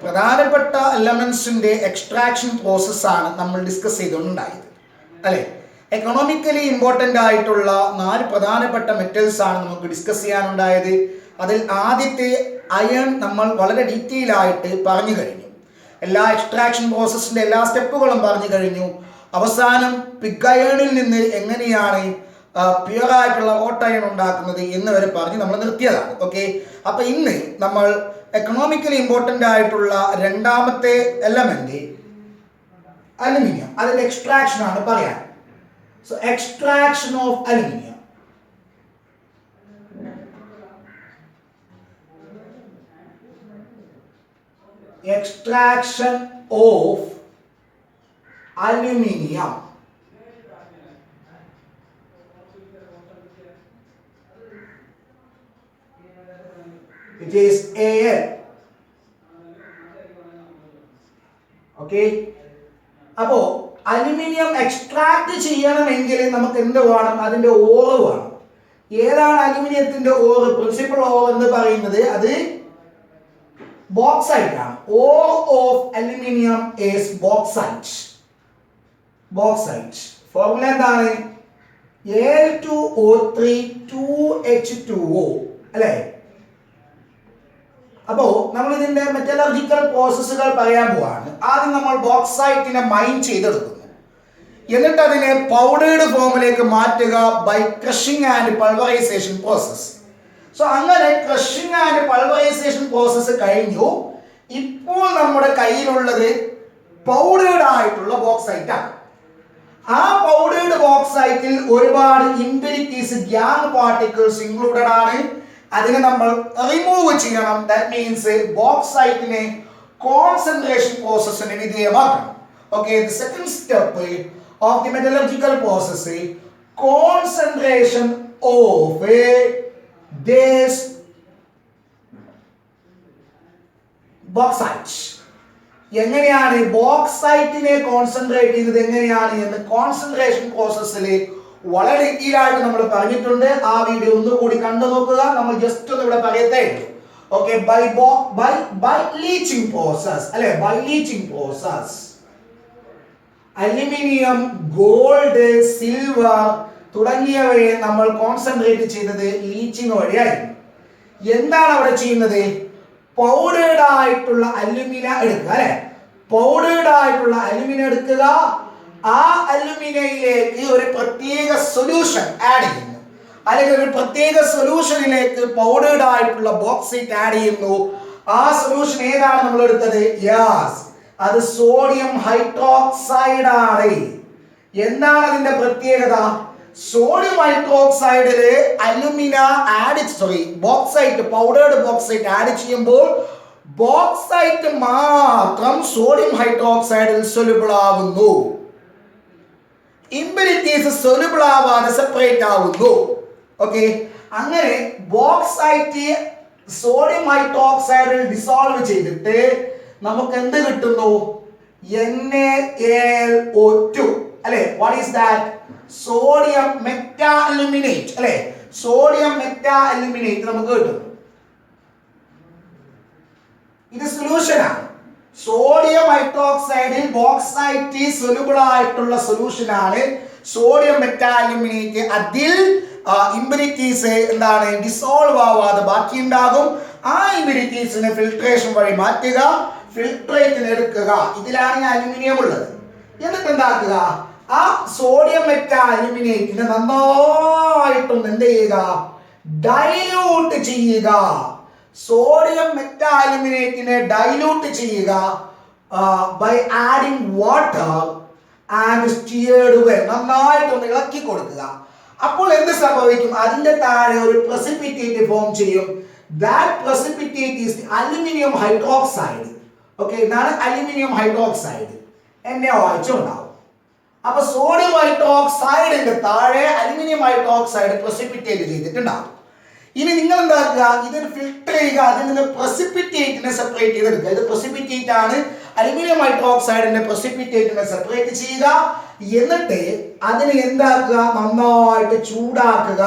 പ്രധാനപ്പെട്ട എലമെന്റ്സിന്റെ എക്സ്ട്രാക്ഷൻ പ്രോസസ്സാണ് നമ്മൾ ഡിസ്കസ് ചെയ്തുകൊണ്ടുണ്ടായത് അല്ലേ. എക്കണോമിക്കലി ഇമ്പോർട്ടൻ്റ് ആയിട്ടുള്ള 4 പ്രധാനപ്പെട്ട മെറ്റൽസ് ആണ് നമുക്ക് ഡിസ്കസ് ചെയ്യാനുണ്ടായത്. അതിൽ ആദ്യത്തെ അയൺ നമ്മൾ വളരെ ഡീറ്റെയിൽ ആയിട്ട് പറഞ്ഞു കഴിഞ്ഞു. എല്ലാ എക്സ്ട്രാക്ഷൻ പ്രോസസ്സിന്റെ എല്ലാ സ്റ്റെപ്പുകളും പറഞ്ഞു കഴിഞ്ഞു. അവസാനം പിഗ് അയണിൽ നിന്ന് എങ്ങനെയാണ് പ്യുവർ ആയിട്ടുള്ള ഹോട്ട് അയൺ ഉണ്ടാക്കുന്നത് എന്ന് വരെ പറഞ്ഞ് നമ്മൾ നിർത്തിയതാണ്. ഓക്കെ, അപ്പൊ ഇന്ന് നമ്മൾ എക്കണോമിക്കലി ഇമ്പോർട്ടൻ്റ് ആയിട്ടുള്ള രണ്ടാമത്തെ എലമെന്റ് അലുമിനിയം, അതിന്റെ എക്സ്ട്രാക്ഷൻ ആണ് പറയാൻ. So extraction of aluminium. Extraction of aluminium. It is Al. Okay. അപ്പോ അലുമിനിയം എക്സ്ട്രാക്ട് ചെയ്യണമെങ്കിൽ നമുക്ക് എന്ത് വേണം? അതിന്റെ ഓറ് വേണം. ഏതാണ് അലുമിനിയത്തിന്റെ ഓറ്? പ്രിൻസിപ്പൽ ഓർ എന്ന് പറയുന്നത് അത് bauxite ആണ്. Ore of aluminium is bauxite. Bauxite. Formula എന്താണ്? Al2O3 2H2O അല്ലേ? അപ്പോ നമ്മൾ ഇതിന്റെ മെറ്റലർജിക്കൽ പ്രോസസ്സുകൾ പറയാൻ പോവാണ്. ആദ്യം നമ്മൾ ബോക്സൈറ്റിനെ മൈൻ ചെയ്തെടുക്കുന്നു. എന്നിട്ട് അതിനെ പൗഡേർഡ് ഫോമിലേക്ക് മാറ്റുക by crushing and pulverisation process. So അങ്ങനെ ക്രഷിംഗ് ആൻഡ് പൾവറൈസേഷൻ പ്രോസസ്സ് കഴിഞ്ഞു. ഇപ്പോൾ നമ്മുടെ കയ്യിലുള്ളത് പൗഡേർഡ് ആയിട്ടുള്ള ബോക്സൈറ്റ് ആണ്. ആ പൗഡേർഡ് ബോക്സൈറ്റിൽ ഒരുപാട് ഇംപ്യൂരിറ്റീസ്, ഗ്യാങ് പാർട്ടിക്കിൾസ് ഇൻക്ലൂഡഡ് ആണ്. അതിനെ നമ്മൾ റിമൂവ് ചെയ്യണം. ദാറ്റ് മീൻസ് ബോക്സൈറ്റിനെ കോൺസെൻട്രേഷൻ പ്രോസസ്സിന് വിധേയമാക്കണം. Okay, the second step of the metallurgical process, concentration of this bauxite. എങ്ങനെയാണ് ബോക്സൈറ്റിനെ കോൺസെൻട്രേറ്റ് ചെയ്യുന്നത് എങ്ങനെയാണ് എന്ന് കോൺസെൻട്രേഷൻ പ്രോസസ്സിൽ വളരെ ഡീറ്റെയിൽ ആയിട്ട് നമ്മൾ പറഞ്ഞിട്ടുണ്ട്. ആ വീഡിയോ ഒന്നുകൂടി കണ്ടു നോക്കുക. നമ്മൾ ജസ്റ്റ് ഒന്ന് ഇവിടെ പറയത്തേ ഉള്ളൂ. ഓക്കെ, ബൈ ലീച്ചിങ് പ്രോസസ് അല്ലെ, by leaching process aluminium, gold, silver തുടങ്ങിയവയെ നമ്മൾ കോൺസെൻട്രേറ്റ് ചെയ്തത് ലീച്ചിങ് വഴിയായിരുന്നു. എന്താണ് അവിടെ ചെയ്യുന്നത്? പൗഡേർഡ് ആയിട്ടുള്ള അലുമിന എടുക്കുക അല്ലെ, പൗഡേർഡ് ആയിട്ടുള്ള അലുമിന എടുക്കുക. ആ അലുമിനയിലേക്ക് ഒരു പ്രത്യേക സൊല്യൂഷൻ ആഡ് ചെയ്യുന്നു, അല്ലെങ്കിൽ ഒരു പ്രത്യേക സൊല്യൂഷനിലേക്ക് പൗഡേർഡ് ആയിട്ടുള്ള ബോക്സൈറ്റ് ആഡ് ചെയ്യുന്നു. ആ സൊല്യൂഷൻ ഏതാണ് നമ്മൾ എടുത്തത്? യെസ്, അത് സോഡിയം ഹൈഡ്രോക്സൈഡ് ആണ്. എന്താണ് അതിന്റെ പ്രത്യേകത? സോഡിയം ഹൈഡ്രോക്സൈഡില് alumina bauxite, powdered bauxite add ചെയ്യുമ്പോൾ ബോക്സൈറ്റ് മാത്രം സോഡിയം ഹൈഡ്രോക്സൈഡിൽ സൊല്യൂബിൾ ആവുന്നു. ഇംപ്യൂരിറ്റീസ് സൊല്യൂബിൾ ആവാതെ സെപ്പറേറ്റ് ആവുന്നു. ഓക്കെ, അങ്ങനെ ബോക്സൈറ്റ് സോഡിയം ഹൈഡ്രോക്സൈഡിൽ ഡിസോൾവ് ചെയ്തിട്ട് നമുക്ക് എന്ത് കിട്ടുന്നു? NaAlO2 അല്ലെ. What is that? Sodium meta aluminate അല്ലെ, സോഡിയം മെറ്റാ അലുമിനേറ്റ് നമുക്ക് കിട്ടുന്നു. ഇത് സൊല്യൂഷൻ ആണ്. സോഡിയം ഹൈഡ്രോക്സൈഡിൽ ബോക്സൈറ്റ് സൊല്യൂബിൾ ആയിട്ടുള്ള സൊല്യൂഷൻ ആണ് സോഡിയം മെറ്റാ അലുമിനേറ്റ്. അതിൽ ഇംപ്യൂരിറ്റീസ് എന്താണ്? ഡിസോൾവ് ആവാതെ ബാക്കി ഉണ്ടാകും. ആ ഇംപ്യൂരിറ്റീസിനെ ഫിൽട്രേഷൻ വഴി മാറ്റുക, ഫിൽട്രേറ്റിന് എടുക്കുക. ഇതിലാണ് അലുമിനിയം ഉള്ളത്. എന്നിട്ട് എന്താക്കുക? ആ സോഡിയം മെറ്റാ അലുമിനേറ്റിനെ നന്നായിട്ടൊന്ന് എന്ത് ചെയ്യുക? ഡൈല്യൂട്ട് ചെയ്യുക. സോഡിയം മെറ്റാ അലുമിനേറ്റിനെ ഡൈല്യൂട്ട് ചെയ്യുക by adding water and stirred well. നന്നായിട്ടൊന്ന് ഇളക്കി കൊടുക്കുക. അപ്പോൾ എന്ത് സംഭവിക്കും? അതിന്റെ താഴെ ഒരു പ്രസിപ്പിറ്റേറ്റ് ഫോം ചെയ്യും. That precipitate is aluminium hydroxide. Okay, ഇതാണ് അലുമിനിയം ഹൈഡ്രോക്സൈഡ്. NaOH ഉണ്ടാവും. അപ്പൊ സോഡിയം ഹൈഡ്രോക്സൈഡിന്റെ താഴെ അലുമിനിയം ഹൈഡ്രോക്സൈഡ് പ്രസിപ്പിറ്റേറ്റ് ചെയ്തിട്ടുണ്ടാവും. ഇനി നിങ്ങൾ എന്താക്കുക? ഇതിന് ഫിൽട്ടർ ചെയ്യുക. അതിൽ നിന്ന് പ്രസിപ്പിറ്റേറ്റിനെ സെപ്പറേറ്റ് ചെയ്തെടുക്കുക. ഇത് പ്രസിപ്പിറ്റേറ്റ് ആണ്. അലുമിനിയം ഹൈഡ്രോക്സൈഡിന്റെ പ്രസിപ്പിറ്റേറ്റിനെ സെപ്പറേറ്റ് ചെയ്യുക. എന്നിട്ട് അതിനെ എന്താക്കുക? നന്നായിട്ട് ചൂടാക്കുക.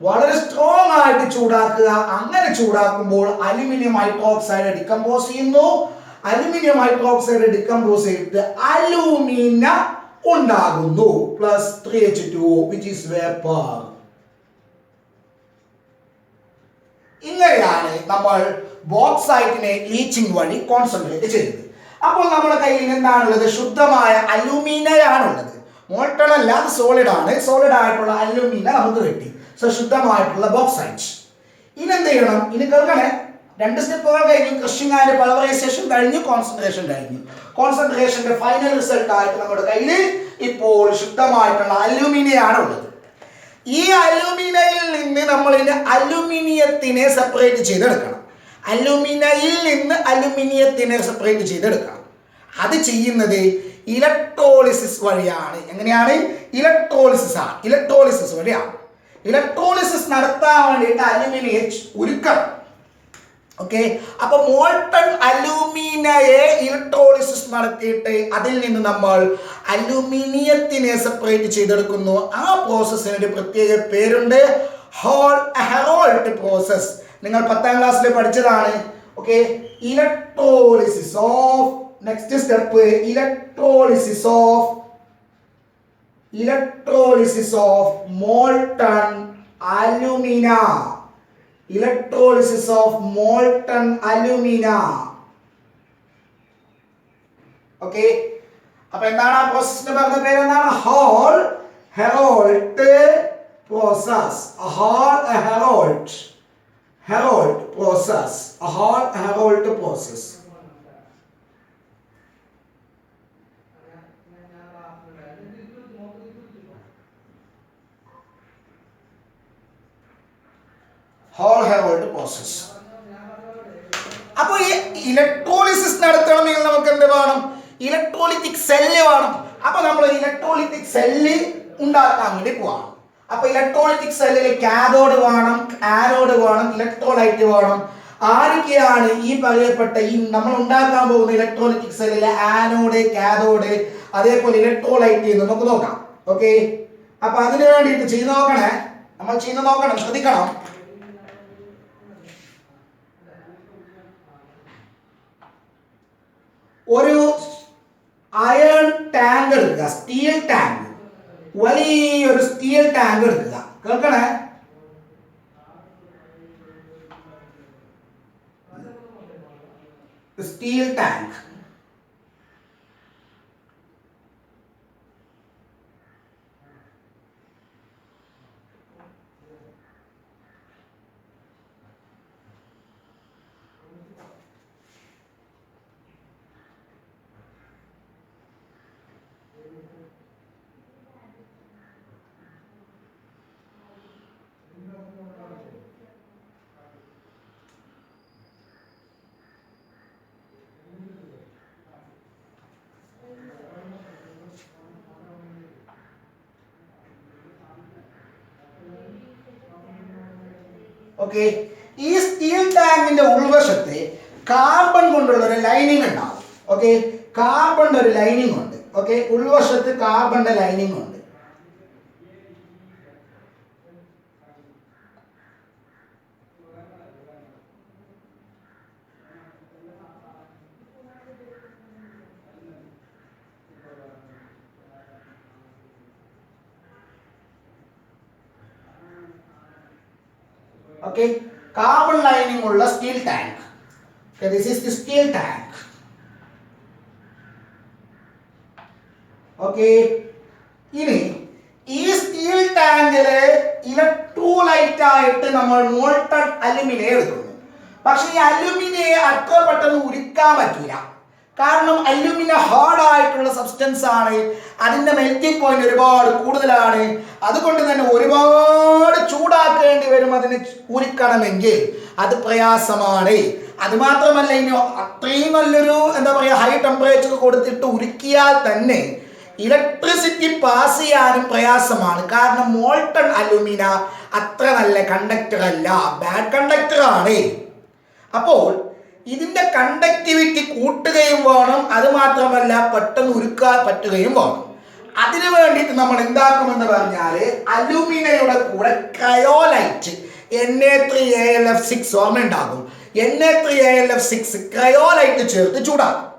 വളരെ സ്ട്രോങ് ആയിട്ട് ചൂടാക്കുക. അങ്ങനെ ചൂടാക്കുമ്പോൾ അലുമിനിയം ഹൈഡ്രോക്സൈഡ് ഡികമ്പോസ് ചെയ്യുന്നു. അലുമിനിയം ഹൈഡ്രോക്സൈഡ് ഡികമ്പോസ് ചെയ്തിട്ട് അലൂമിന ഉണ്ടാകുന്നു. Plus 3H2O which is vapor. ഇങ്ങനെയാണ് നമ്മൾ ബോക്സൈറ്റിനെ ലീച്ചിങ് വഴി കോൺസെൻട്രേറ്റ് ചെയ്യുന്നത്. അപ്പോൾ നമ്മുടെ കയ്യിൽ എന്താണുള്ളത്? ശുദ്ധമായ അലുമിനയാണുള്ളത്. മോൾട്ടൺ അല്ല, അത് സോളിഡ് ആണ്. സോളിഡ് ആയിട്ടുള്ള അലുമിന നമുക്ക് കിട്ടി. സോ ശുദ്ധമായിട്ടുള്ള ബോക്സൈറ്റ്. ഇനി എന്ത് ചെയ്യണം? ഇനി കേൾക്കണേ, 2 സ്റ്റെപ്പുകൾ കഴിഞ്ഞു. ക്രഷിംഗ് ആൻഡ് പൾവറൈസേഷൻ കഴിഞ്ഞു, കോൺസെൻട്രേഷൻ കഴിഞ്ഞു. കോൺസെൻട്രേഷന്റെ ഫൈനൽ റിസൾട്ട് ആയിട്ട് നമ്മുടെ കയ്യിൽ ഇപ്പോൾ ശുദ്ധമായിട്ടുള്ള അലുമിനയാണ് ഉള്ളത്. ഈ അലുമിനയിൽ നിന്ന് നമ്മൾ ഇനി അലുമിനിയത്തിനെ സെപ്പറേറ്റ് ചെയ്തെടുക്കണം. അലുമിനയിൽ നിന്ന് അലുമിനിയത്തിനെ സെപ്പറേറ്റ് ചെയ്തെടുക്കണം. അത് ചെയ്യുന്നത് ഇലക്ട്രോളിസിസ് വഴിയാണ്. എങ്ങനെയാണ്? ഇലക്ട്രോളിസിസ് വഴിയാണ്. ഇലക്ട്രോളിസിസ് നടത്താൻ വേണ്ടിയിട്ട് അലുമിനിയം ഉരുക്കണം. ഓക്കെ, അപ്പൊ മോൾട്ടൺ അലൂമിനയെ ഇലക്ട്രോളിസിസ് നടത്തിയിട്ട് അതിൽ നിന്ന് നമ്മൾ അലുമിനിയത്തിനെ സെപ്പറേറ്റ് ചെയ്തെടുക്കുന്നു. ആ പ്രോസസ്സിന് ഒരു പ്രത്യേക പേരുണ്ട്, ഹെറോൾട്ട് പ്രോസസ്. നിങ്ങൾ 10ാം ക്ലാസ്സിൽ പഠിച്ചതാണ്. Okay, electrolysis of, next step electrolysis of molten alumina. Electrolysis of molten alumina. Okay, അപ്പൊ എന്താണ് ആ പ്രോസസ്സിന്റെ പറഞ്ഞ പേര്? എന്താണ്? Heroult process. Heroult process. Heroult process. അപ്പൊ ഈ ഇലക്ട്രോളിസിസ് നടത്തണമെങ്കിൽ നമുക്ക് എന്ത് വേണം? ഇലക്ട്രോളിറ്റിക് സെല്ല് വേണം. അപ്പൊ നമ്മൾ ഇലക്ട്രോളിറ്റിക് സെല്ല് ഉണ്ടാക്കാൻ വേണ്ടി പോവാം. അപ്പൊ ഇലക്ട്രോളിറ്റിക് സെല്ലിൽ കാഥോഡ് വേണം, ആനോഡ് വേണം, ഇലക്ട്രോലൈറ്റ് വേണം. ആരൊക്കെയാണ് ഈ പറയപ്പെട്ട ഈ നമ്മൾ ഉണ്ടാക്കാൻ പോകുന്ന ഇലക്ട്രോളിറ്റിക് സെല്ലിലെ ആനോഡ്, കാഥോഡ്, അതേപോലെ ഇലക്ട്രോലൈറ്റ് എന്ന് നമുക്ക് നോക്കാം. ഓക്കെ, അപ്പൊ അതിനു വേണ്ടിയിട്ട് ചെയ്ത് നോക്കണം, ശ്രദ്ധിക്കണം. ഒരു അയൺ ടാങ്ക് എടുക്കുക, സ്റ്റീൽ ടാങ്ക്, വലിയൊരു സ്റ്റീൽ ടാങ്ക് എടുക്കുക. കേൾക്കണേ, സ്റ്റീൽ ടാങ്ക്. ഓക്കെ, ഈ സ്റ്റീൽ ടാങ്കിന്റെ ഉൾവശത്ത് കാർബൺ കൊണ്ടുള്ള ഒരു ലൈനിങ് ഉണ്ടാവും. ഓക്കെ, കാർബണിന്റെ ഒരു ലൈനിങ് ഉണ്ട്. ഓക്കെ, ഉൾവശത്ത് കാർബണിന്റെ ലൈനിങ് ഉണ്ട്. Okay, carbon lining ഉള്ള steel tank. Okay, this is the steel tank. Okay, ഇനി ഈ സ്റ്റീൽ ടാങ്കില് ഇലക്ട്രോലൈറ്റ് ആയിട്ട് നമ്മൾ മോൾട്ടൺ അലുമിനിയം എടുക്കുന്നു. പക്ഷെ ഈ അലുമിനിയെ അത്ര പെട്ടെന്ന് ഉരുക്കാൻ പറ്റില്ല. കാരണം അലുമിന ഹാർഡ് ആയിട്ടുള്ള സബ്സ്റ്റൻസ് ആണ്. അതിന്റെ മെൽറ്റിംഗ് പോയിന്റ് ഒരുപാട് കൂടുതലാണ്. അതുകൊണ്ട് തന്നെ ഒരുപാട് ചൂടാക്കേണ്ടി വരും അതിന് ഉരുക്കണമെങ്കിൽ. അത് പ്രയാസമാണ്. അത് മാത്രമല്ല, ഇനി അത്രയും നല്ലൊരു ഹൈ ടെമ്പറേച്ചർ കൊടുത്തിട്ട് ഉരുക്കിയാൽ തന്നെ ഇലക്ട്രിസിറ്റി പാസ് ചെയ്യാനും പ്രയാസമാണ്. കാരണം മോൾട്ടൺ അലുമിന അത്ര നല്ല കണ്ടക്ടർ അല്ല, ബാഡ് കണ്ടക്ടർ ആണ്. അപ്പോൾ ഇതിന്റെ കണ്ടക്ടിവിറ്റി കൂട്ടുകയും വേണം. അത് മാത്രമല്ല പെട്ടെന്ന് ഉരുക്കാൻ പറ്റുകയും വേണം. അതിനു വേണ്ടിയിട്ട് നമ്മൾ എന്താക്കുമെന്ന് പറഞ്ഞാൽ അലുമിനയുടെ കൂടെ ക്രയോലൈറ്റ് Na3AlF6 ഓർമ്മ ഉണ്ടാകും. Na3AlF6 ക്രയോലൈറ്റ് ചേർത്ത് ചൂടാക്കും.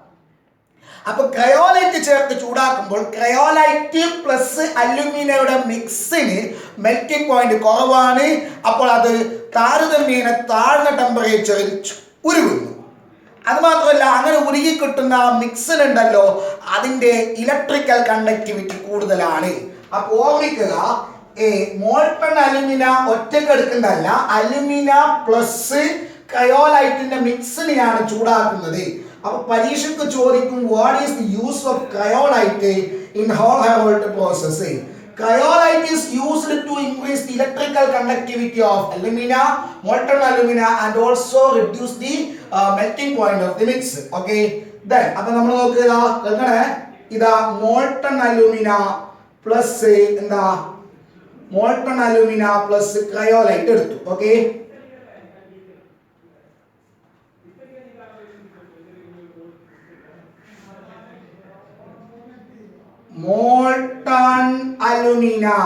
അപ്പൊ ക്രയോലൈറ്റ് ചേർത്ത് ചൂടാക്കുമ്പോൾ ക്രയോലൈറ്റ് പ്ലസ് അലുമിനയുടെ മിക്സിന് മെൽറ്റിംഗ് പോയിന്റ് കുറവാണ്. അപ്പോൾ അത് താരതമ്യേന താഴ്ന്ന ടെമ്പറേച്ചറിൽ ഉരുകുന്നു. അത് മാത്രമല്ല, അങ്ങനെ ഉരുകി കിട്ടുന്ന മിക്സിനുണ്ടല്ലോ അതിന്റെ ഇലക്ട്രിക്കൽ കണ്ടക്ടിവിറ്റി കൂടുതലാണ്. അപ്പൊ ഓർമ്മിക്കുക, മോൾട്ടൺ അലുമിന ഒറ്റക്ക് എടുക്കുന്നതല്ല, അലുമിന പ്ലസ് ക്രയോലൈറ്റിന്റെ മിക്സിനെയാണ് ചൂടാക്കുന്നത്. അപ്പൊ പരീക്ഷയ്ക്ക് ചോദിക്കും, what is the use of cryolite in Hall Heroult process? Cryolite is used to increase the electrical conductivity of alumina, molten alumina, and also reduce the melting point of the mix. Okay, then അപ്പോൾ നമ്മൾ നോക്കുക, എങ്ങനെ ഇതാ molten alumina plus എന്താ molten alumina plus cryolite എടുത്തു. Okay, molten alumina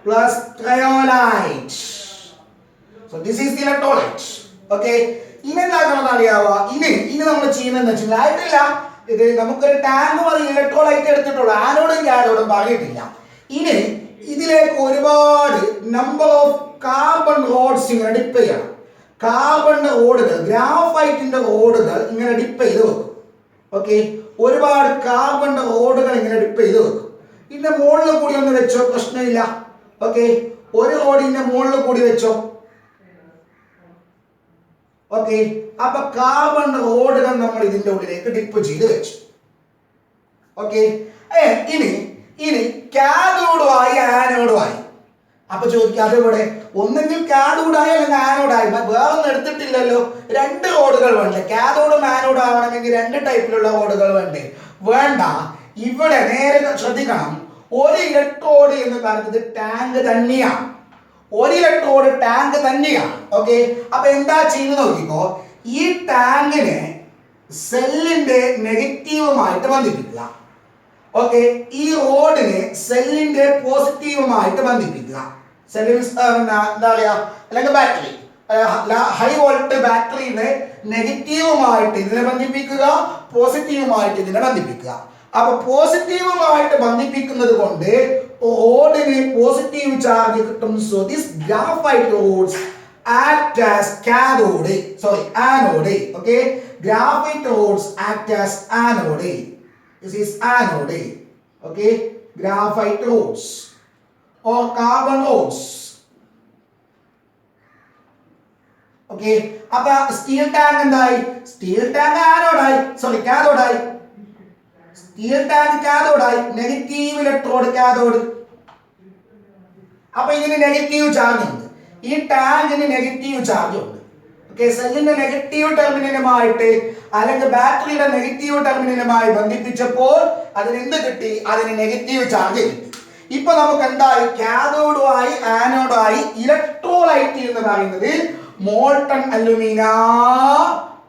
plus cryolite. So this is the electrolyte. Okay, ഇനി എന്താക്കണമെന്ന് അറിയാവോ? ഇനി നമ്മൾ ചെയ്യുന്നതെന്ന് വെച്ചാൽ ആയിട്ടില്ല, ഇത് നമുക്കൊരു ടാങ്ക് മതി ഇലക്ട്രോലൈറ്റ് എടുത്തിട്ടുള്ളൂ, ആനോടും കാഥോടും പറഞ്ഞിട്ടില്ല. ഇനി ഇതിലേക്ക് ഒരുപാട് നമ്പർ ഓഫ് കാർബൺ റോഡ്സ് ഇങ്ങനെ ഡിപ്പ് ചെയ്യണം. കാർബൺ റോഡുകൾ, ഗ്രാഫൈറ്റിന്റെ റോഡുകൾ ഇങ്ങനെ ഡിപ്പ് ചെയ്ത് വെക്കും. ഓക്കെ, ഒരുപാട് കാർബൺ റോഡുകൾ ഇങ്ങനെ ഡിപ്പ് ചെയ്ത് വെക്കും. ഇതിന്റെ മുകളിൽ കൂടി ഒന്ന് വെച്ചോ, പ്രശ്നമില്ല. ഓക്കെ, ഒരു റോഡിന്റെ മുകളിൽ കൂടി വെച്ചോ. ഓക്കെ, അപ്പൊ കാർബൺ റോഡുകൾ നമ്മൾ ഇതിന്റെ ഉള്ളിലേക്ക് ഡിപ്പ് ചെയ്ത് വെച്ചു. ഓക്കെ, ഇനി കാഥോഡുമായി ആനോഡുമായി. അപ്പൊ ചോദിക്കുക, അതെവിടെ? ഒന്നെങ്കിൽ കാഥോഡായി അല്ലെങ്കിൽ ആനോഡായി. വേറൊന്നും എടുത്തിട്ടില്ലല്ലോ. രണ്ട് റോഡുകൾ വേണ്ടേ? കാഥോഡും ആനോഡും ആവണമെങ്കിൽ രണ്ട് ടൈപ്പിലുള്ള റോഡുകൾ വേണ്ടേ? വേണ്ട. ഇവിടെ നേരെ ശ്രദ്ധിക്കണം, ഒരു ഇലക്ട്രോഡ് എന്ന് പറയുന്നത് ടാങ്ക് തന്നെയാണ്. ഒരു ഇലക്ട്രോഡ് ടാങ്ക് തന്നെയാണ്. ഓക്കെ, അപ്പൊ എന്താ ചെയ്യുന്നത് നോക്കിക്കോ. ഈ ടാങ്കിനെ സെല്ലിന്റെ നെഗറ്റീവുമായിട്ട് ബന്ധിപ്പിക്കുക. ഓക്കെ, ഈ റോഡിനെ സെല്ലിന്റെ പോസിറ്റീവുമായിട്ട് ബന്ധിപ്പിക്കുക. എന്താ പറയാ, അല്ലെങ്കിൽ ബാറ്ററി, ഹൈ വോൾട്ട് ബാറ്ററിനെ നെഗറ്റീവുമായിട്ട് ഇതിനെ ബന്ധിപ്പിക്കുക, പോസിറ്റീവുമായിട്ട് ഇതിനെ ബന്ധിപ്പിക്കുക. അപ്പൊ പോസിറ്റീവുമായിട്ട് ബന്ധിപ്പിക്കുന്നത് കൊണ്ട് റോഡിന് പോസിറ്റീവ് ചാർജ് കിട്ടും. So this graphite rods act as cathode, anode. Okay, graphite rods act as anode. This is anode. Okay, graphite rods or carbon rods. Okay, appa steel tank endai? Steel tank anode ai, cathode ai. Steel tank cathode ai, negative electrode cathode. appa idine negative charge undu. ഈ ടാങ്കിന് negative charge ഉണ്ട്. Okay, സെല്ലിന്റെ negative ടെർമിനലുമായിട്ട് അല്ലെങ്കിൽ ബാറ്ററിയുടെ negative ടെർമിനലുമായി ബന്ധിപ്പിച്ചപ്പോൾ അതിന് എന്ത് കിട്ടി? അതിന് negative charge കിട്ടി. ഇപ്പൊ നമുക്ക് എന്തായി? കാഥോഡുമായി ആനോഡുമായി ഇലക്ട്രോലൈറ്റ് എന്ന് പറയുന്നത് മോൾട്ടൺ അലുമിന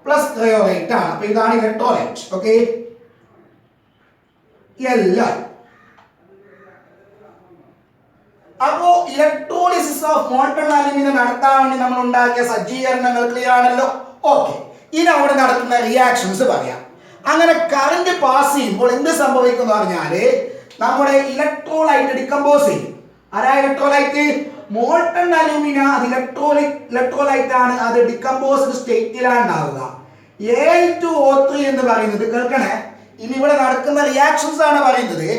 പ്ലസ് ക്രയോലൈറ്റ് ആണ്. അപ്പൊ ഇതാണ് ഇലക്ട്രോലൈറ്റ്. ഓക്കെ, എല്ലാം. അപ്പോ ഇലക്ട്രോളിസിസ് ഓഫ് മോൾട്ടൺ അലുമിന നടത്താൻ വേണ്ടി നമ്മൾ ഉണ്ടാക്കിയ സജ്ജീകരണങ്ങൾ ക്ലിയർ ആണല്ലോ. ഓക്കെ, ഇനി അവിടെ നടക്കുന്ന റിയാക്ഷൻസ് പറയാം. അങ്ങനെ കറന്റ് പാസ് ചെയ്യുമ്പോൾ എന്ത് സംഭവിക്കും പറഞ്ഞാല് നമ്മുടെ ഇലക്ട്രോലൈറ്റ് ഡികമ്പോസ് ചെയ്യും. ആരാ ഇലക്ട്രോലൈറ്റ്? Molten alumina. അത് ഇലക്ട്രോലൈറ്റ് ആണ്. അത് ഡികമ്പോസ്ഡ് സ്റ്റേറ്റിലാണ് ഉണ്ടാവുക. Al2O3 എന്ന് പറയുന്നത് കേൾക്കണേ, ഇനി ഇവിടെ നടക്കുന്ന റിയാക്ഷൻസ് ആണ് പറയുന്നത്.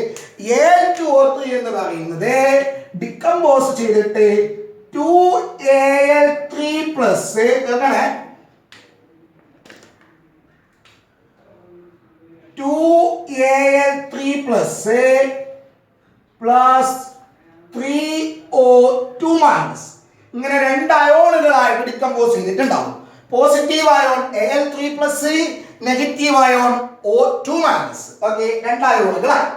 Al2O3 എന്ന് പറയുന്നത് ഡികമ്പോസ് ചെയ്തിട്ട് 2Al3 പ്ലസ് കേൾക്കണേ 2Al3 പ്ലസ് 3O2 മൈനസ് ഇങ്ങനെ രണ്ട് അയോണുകളായിട്ട് ഡികമ്പോസ് ചെയ്തിട്ടുണ്ടാവും. Positive ion Al3 plus, negative ion O2 minus. Okay, രണ്ട് അയോണുകളായി.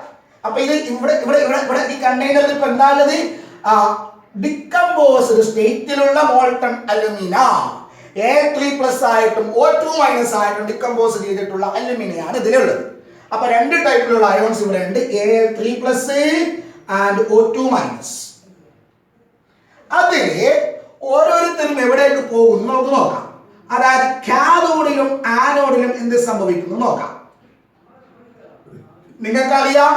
അപ്പൊ ഇത് ഇവിടെ ഇവിടെ ഇവിടെ ഇവിടെ ഈ കണ്ടെയ്നറിൽ ഇപ്പൊ എന്താണുള്ളത്? Decomposed സ്റ്റേറ്റിലുള്ള molten alumina A3 plus ആയിട്ടും O2 മൈനസ് ആയിട്ടും ഡികമ്പോസ് ചെയ്തിട്ടുള്ള അലുമിനയാണ് ഇതിലുള്ളത്. അപ്പൊ രണ്ട് ടൈപ്പിലുള്ള അയോൺസ് ഇവിടെ ഉണ്ട്, Al3+ ആൻഡ് O2-. അതില് ഓരോരുത്തരും എവിടേക്ക് പോകുന്നു നമുക്ക് നോക്കാം. അതായത് കാഥോഡിലും ആനോഡിലും എന്ത് സംഭവിക്കുന്നു നോക്കാം. നിങ്ങൾക്കറിയാം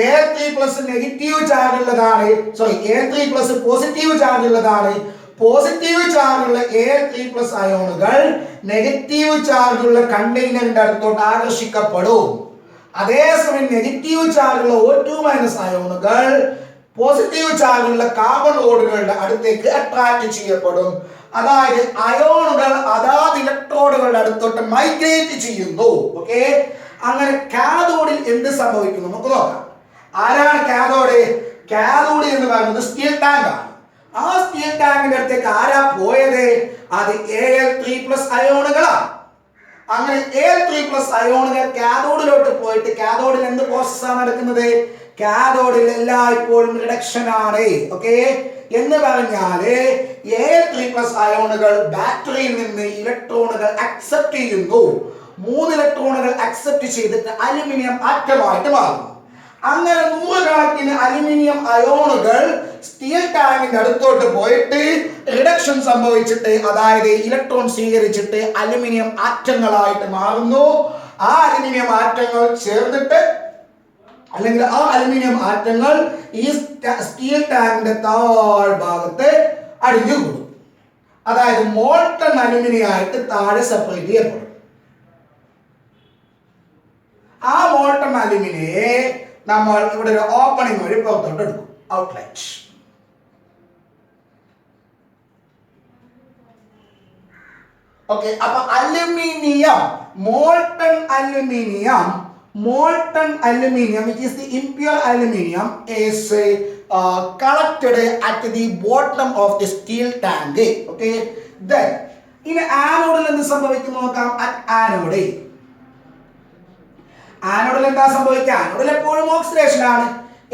Al3+ നെഗറ്റീവ് ചാർജ് ഉള്ളതാണ്, Al3+ പോസിറ്റീവ് ചാർജ് ഉള്ളതാണ്. പോസിറ്റീവ് ചാർജുള്ള Al3+ അയോണുകൾ നെഗറ്റീവ് ചാർജുള്ള കണ്ടെയ്നറിന്റെ അടുത്തോട്ട് ആകർഷിക്കപ്പെടും. അതേസമയം നെഗറ്റീവ് ചാർജുള്ള O2- അയോണുകൾ പോസിറ്റീവ് ചാർജുള്ള കാർബൺ ഓടുകളുടെ അടുത്തേക്ക് അട്രാക്ട് ചെയ്യപ്പെടും. അതായത് അയോണുകൾ അതാത് ഇലക്ട്രോഡുകളുടെ അടുത്തോട്ട് മൈഗ്രേറ്റ് ചെയ്യുന്നു. ഓക്കെ, അങ്ങനെ കാഥോഡിൽ എന്ത് സംഭവിക്കുന്നു നമുക്ക് നോക്കാം. ആരാണ് കാഥോഡ്? കാഥോഡ് എന്ന് പറയുന്നത് സ്റ്റീൽ ടാങ്ക് ആണ്. ആ സ്റ്റീൽ ടാങ്കിന്റെ അടുത്തേക്ക് ആരാ പോയത്? അത് Al3+ അയോണുകളാണ്. അങ്ങനെ Al3+ അയോണുകൾ കാഥോഡിലോട്ട് പോയിട്ട് കാഥോഡിൽ എന്ത് പ്രോസസ്സാണ് നടക്കുന്നത്? കാഥോഡിൽ എല്ലായ്പ്പോഴും റിഡക്ഷൻ ആണ്. ഓക്കെ, എന്ന് പറഞ്ഞാല് Al3+ അയോണുകൾ ബാറ്ററിയിൽ നിന്ന് ഇലക്ട്രോണുകൾ അക്സെപ്റ്റ് ചെയ്യുന്നു. 3 ഇലക്ട്രോണുകൾ അക്സെപ്റ്റ് ചെയ്തിട്ട് അലുമിനിയം ആറ്റമായിട്ട് മാറുന്നു. അങ്ങനെ 100 കണക്കിന് അലുമിനിയം അയോണുകൾ സ്റ്റീൽ ടാങ്കിന്റെ അടുത്തോട്ട് പോയിട്ട് റിഡക്ഷൻ സംഭവിച്ചിട്ട്, അതായത് ഇലക്ട്രോൺ സ്വീകരിച്ചിട്ട് അലുമിനിയം ആറ്റങ്ങളായിട്ട് മാറുന്നു. ആ അലുമിനിയം ആറ്റങ്ങൾ ചേർന്നിട്ട് അല്ലെങ്കിൽ ആ അലുമിനിയം ആറ്റങ്ങൾ ഈ സ്റ്റീൽ ടാങ്കിന്റെ താഴ്ഭാഗത്ത് അടിഞ്ഞുകൂടും. അതായത് മോൾട്ടൺ അലുമിനിയം ആയിട്ട് താഴെ സെപ്പറേറ്റ് ചെയ്യപ്പെടും. ആ മോൾട്ടൺ അലുമിനിയെ നമ്മൾ ഇവിടെ ഒരു ഓപ്പണിംഗ് വഴി പുറത്തോട്ട് എടുക്കും, ഔട്ട്ലെറ്റ്. ഓക്കെ, അപ്പൊ aluminium, molten aluminium which is the impure aluminum is collected at the bottom of the steel tank. Okay, then ഇനി ആനോഡിൽ എന്ത് സംഭവിക്കും നോക്കാം. ആനോഡിൽ എന്താ സംഭവിക്കുക? ആനോഡിൽ എപ്പോഴും ഓക്സിഡേഷൻ ആണ്.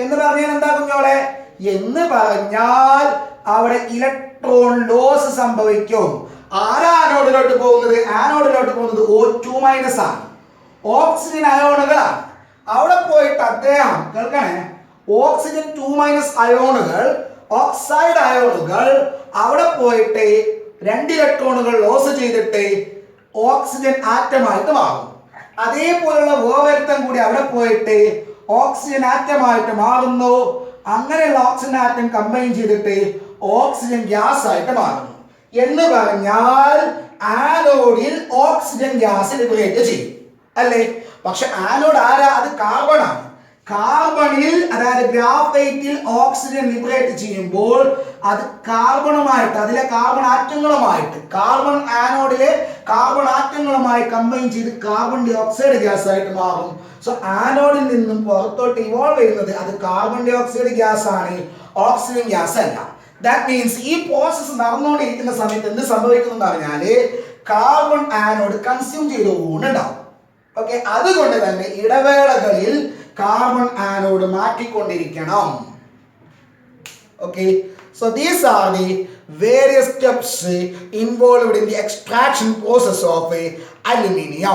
എന്ന് പറഞ്ഞാൽ എന്താ കുഞ്ഞോളെ? എന്ന് പറഞ്ഞാൽ അവിടെ ഇലക്ട്രോൺ ലോസ് സംഭവിക്കും. ആരാ ആനോഡിലോട്ട് പോകുന്നത്? ആനോഡിലോട്ട് പോകുന്നത് O2- ആണ്, ഓക്സിജൻ അയോണുകളാണ്. അവിടെ പോയിട്ട് അദ്ദേഹം കേൾക്കണേ, ഓക്സിജൻ 2- അയോണുകൾ, ഓക്സൈഡ് അയോണുകൾ അവിടെ പോയിട്ട് 2 ഇലക്ട്രോണുകൾ ലോസ് ചെയ്തിട്ട് ഓക്സിജൻ ആറ്റമായിട്ട് മാറും. അതേപോലുള്ള വേവരുത്തം കൂടി അവിടെ പോയിട്ട് ഓക്സിജൻ ആറ്റമായിട്ട് മാറുന്നു. അങ്ങനെയുള്ള ഓക്സിജൻ ആറ്റം കമ്പൈൻ ചെയ്തിട്ട് ഓക്സിജൻ ഗ്യാസ് ആയിട്ട് മാറുന്നു. എന്ന് പറഞ്ഞാൽ ആനോഡിൽ ഓക്സിജൻ ഗ്യാസ് ലിബറേറ്റ് ചെയ്യും അല്ലേ? പക്ഷെ ആനോഡ് ആരാ? അത് കാർബൺ ആണ്. കാർബണിൽ, അതായത് ഗ്രാഫൈറ്റിൽ ഓക്സിജൻ ലിബറേറ്റ് ചെയ്യുമ്പോൾ അത് കാർബണുമായിട്ട്, അതിലെ കാർബൺ ആറ്റങ്ങളുമായിട്ട്, കാർബൺ ആനോഡിലെ കാർബൺ ആറ്റങ്ങളുമായി കമ്പൈൻ ചെയ്ത് കാർബൺ ഡൈ ഓക്സൈഡ് ഗ്യാസ് ആയിട്ട് മാറും. സോ ആനോഡിൽ നിന്നും പുറത്തോട്ട് ഇവോൾവ് ചെയ്യുന്നത് അത് കാർബൺ ഡൈ ഓക്സൈഡ് ഗ്യാസ് ആണ്, ഓക്സിജൻ ഗ്യാസ് അല്ല. ദാറ്റ് മീൻസ് ഈ പ്രോസസ് നടന്നുകൊണ്ടിരിക്കുന്ന സമയത്ത് എന്ത് സംഭവിക്കുന്നു പറഞ്ഞാല് കാർബൺ ആനോഡ് കൺസ്യൂം ചെയ്തുകൊണ്ടുണ്ടാവും. ഓക്കെ, അതുകൊണ്ട് തന്നെ ഇടവേളകളിൽ കാർബൺ ആനോഡ് മാറ്റിക്കൊണ്ടിരിക്കണം. Okay, so these are the various steps involved in the extraction process of aluminium.